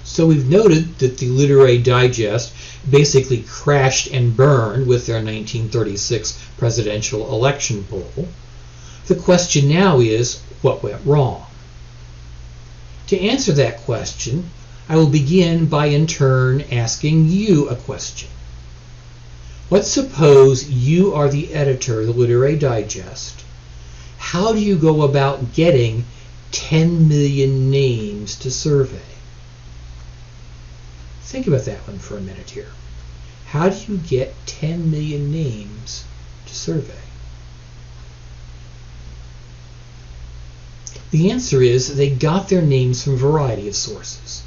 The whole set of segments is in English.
So we've noted that the Literary Digest basically crashed and burned with their 1936 presidential election poll. The question now is, what went wrong? To answer that question, I will begin by in turn asking you a question. Let's suppose you are the editor of the Literary Digest. How do you go about getting 10 million names to survey? Think about that one for a minute here. How do you get 10 million names to survey? The answer is they got their names from a variety of sources.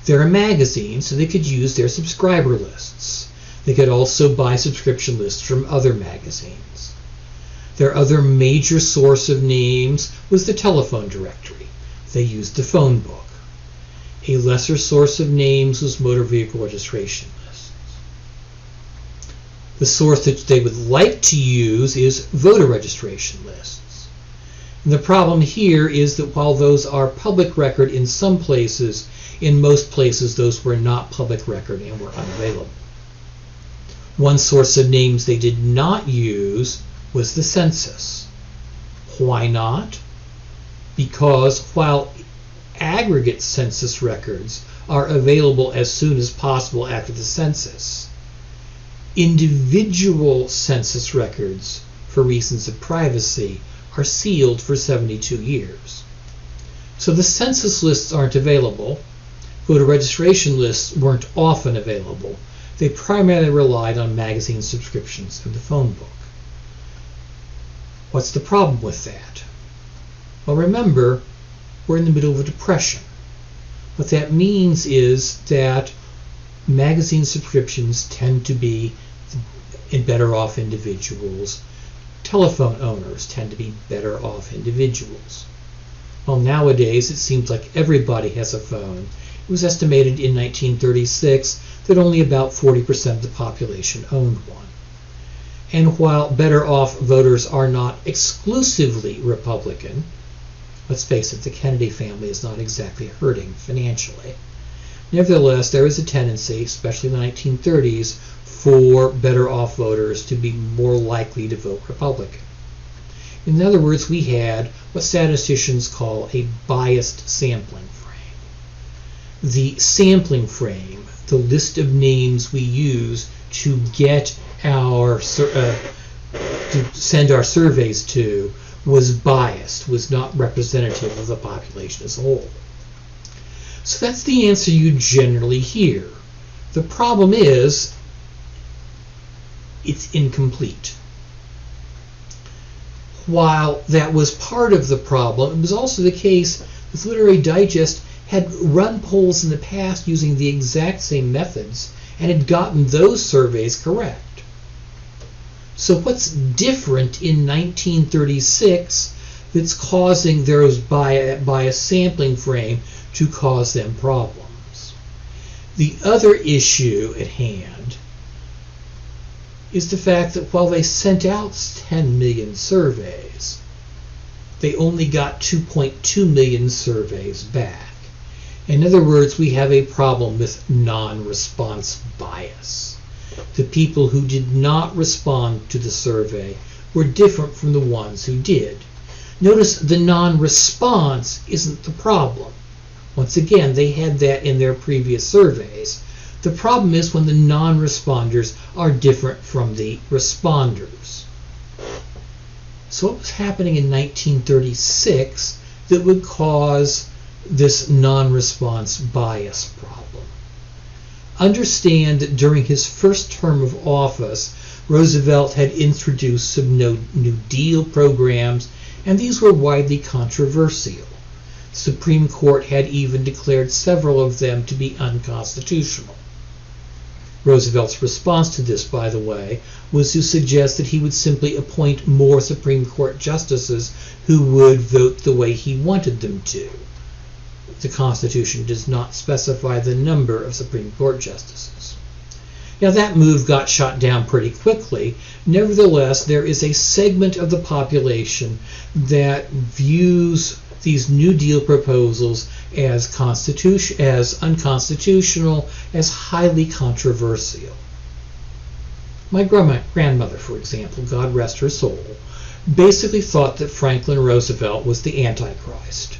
They're a magazine, so they could use their subscriber lists. They could also buy subscription lists from other magazines. Their other major source of names was the telephone directory. They used the phone book. A lesser source of names was motor vehicle registration lists. The source that they would like to use is voter registration lists. And the problem here is that while those are public record in some places, in most places those were not public record and were unavailable. One source of names they did not use was the census. Why not? Because while aggregate census records are available as soon as possible after the census, individual census records, for reasons of privacy, are sealed for 72 years. So the census lists aren't available. Voter registration lists weren't often available. They primarily relied on magazine subscriptions and the phone book. What's the problem with that? Well, remember, we're in the middle of a depression. What that means is that magazine subscriptions tend to be better off individuals. Telephone owners tend to be better off individuals. Well, nowadays it seems like everybody has a phone. It was estimated in 1936 that only about 40% of the population owned one. And while better off voters are not exclusively Republican, let's face it, the Kennedy family is not exactly hurting financially. Nevertheless, there is a tendency, especially in the 1930s, for better off voters to be more likely to vote Republican. In other words, we had what statisticians call a biased sampling frame. The sampling frame, the list of names we use to get our to send our surveys to, was biased, was not representative of the population as a whole. So that's the answer you generally hear. The problem is, it's incomplete. While that was part of the problem, it was also the case that Literary Digest had run polls in the past using the exact same methods and had gotten those surveys correct. So what's different in 1936 that's causing those bias sampling frame to cause them problems? The other issue at hand is the fact that while they sent out 10 million surveys, they only got 2.2 million surveys back. In other words, we have a problem with non-response bias. The people who did not respond to the survey were different from the ones who did. Notice the non-response isn't the problem. Once again, they had that in their previous surveys. The problem is when the non-responders are different from the responders. So what was happening in 1936 that would cause this non-response bias problem? Understand that during his first term of office, Roosevelt had introduced some New Deal programs, and these were widely controversial. The Supreme Court had even declared several of them to be unconstitutional. Roosevelt's response to this, by the way, was to suggest that he would simply appoint more Supreme Court justices who would vote the way he wanted them to. The Constitution does not specify the number of Supreme Court justices. Now that move got shot down pretty quickly. Nevertheless, there is a segment of the population that views these New Deal proposals as unconstitutional, as highly controversial. My grandmother, for example, God rest her soul, basically thought that Franklin Roosevelt was the Antichrist.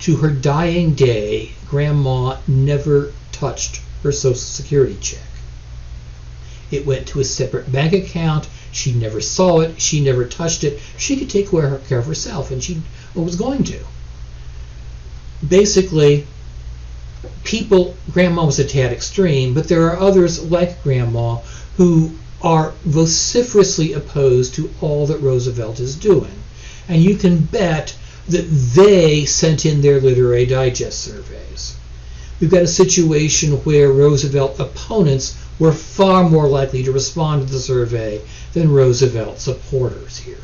To her dying day, Grandma never touched her Social Security check. It went to a separate bank account. She never saw it. She never touched it. She could take care of herself, and she was going to. Basically, Grandma was a tad extreme, but there are others like Grandma who are vociferously opposed to all that Roosevelt is doing. And you can bet that they sent in their Literary Digest surveys. We've got a situation where Roosevelt opponents were far more likely to respond to the survey than Roosevelt supporters here.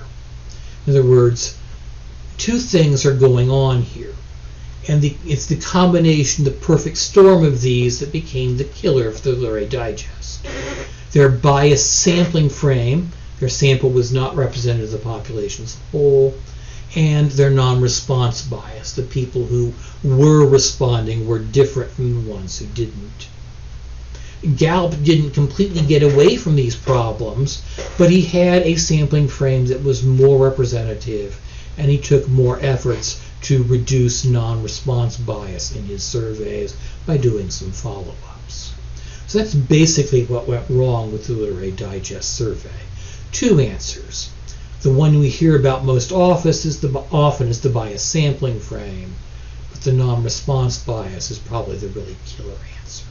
In other words, two things are going on here. And it's the combination, the perfect storm of these that became the killer of the Literary Digest. Their biased sampling frame, their sample was not representative of the population as a whole, and their non-response bias. The people who were responding were different from the ones who didn't. Gallup didn't completely get away from these problems, but he had a sampling frame that was more representative, and he took more efforts to reduce non-response bias in his surveys by doing some follow-ups. So that's basically what went wrong with the Literary Digest survey. Two answers. The one we hear about most often is the bias sampling frame, but the non-response bias is probably the really killer answer.